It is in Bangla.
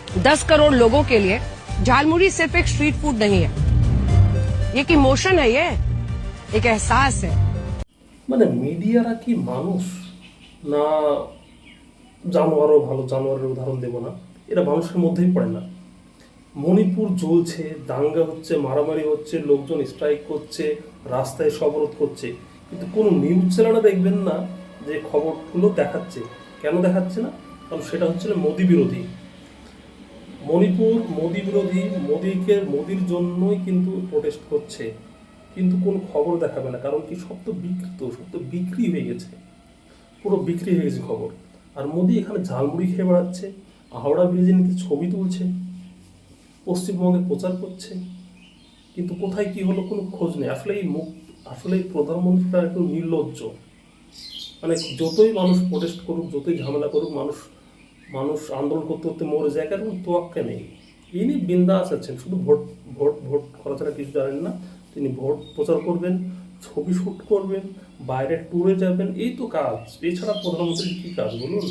10 करोड़ लोगों के लिए झालमुड़ी सिर्फ एक स्ट्रीट फूड नहीं है, ये एक इमोशन है, ये एक एहसास है। মানে মিডিয়ারা কি মানুষ না জানোয়ারও ভালো, জানোয়ারের উদাহরণ দেব না, এরা মানুষের মধ্যেই পড়ে না। মণিপুর জ্বলছে, দাঙ্গা হচ্ছে, মারামারি হচ্ছে, লোকজন স্ট্রাইক করছে, রাস্তায় সব অবরোধ করছে, কিন্তু কোনো নিউজ চ্যানেলে দেখবেন না যে খবরগুলো দেখাচ্ছে। কেন দেখাচ্ছে না? কারণ সেটা হচ্ছে মোদি বিরোধী। মণিপুর মোদি বিরোধী, মোদির জন্যই কিন্তু প্রোটেস্ট করছে, কিন্তু কোনো খবর দেখাবে না। কারণ কি, সব তো বিকৃত, সব তো বিক্রি হয়ে গেছে, পুরো বিক্রি হয়ে গেছে খবর। আর মোদি এখানে ঝালমুড়ি খেয়ে বেড়াচ্ছে, হাওড়া ব্রিজের নিচে ছবি তুলছে, পশ্চিমবঙ্গে প্রচার করছে, কিন্তু কোথায় কি হলো কোনো খোঁজ নেই। আসলে এই প্রধানমন্ত্রীটা একটু নির্লজ্জ। মানে যতই মানুষ প্রোটেস্ট করুক, যতই ঝামেলা করুক, মানুষ মানুষ আন্দোলন করতে করতে মরে যায়, কারণ তোয়াক্কা নেই। ইনি বিন্দাস আছেন, শুধু ভোট ভোট ভোট করা ছাড়া কিছু জানেন না। তিনি ভোট প্রচার করবেন, ছবি শ্যুট করবেন, বাইরে ট্যুরে যাবেন, এই তো কাজ। এছাড়া প্রধানমন্ত্রীর কী কাজ বলুন?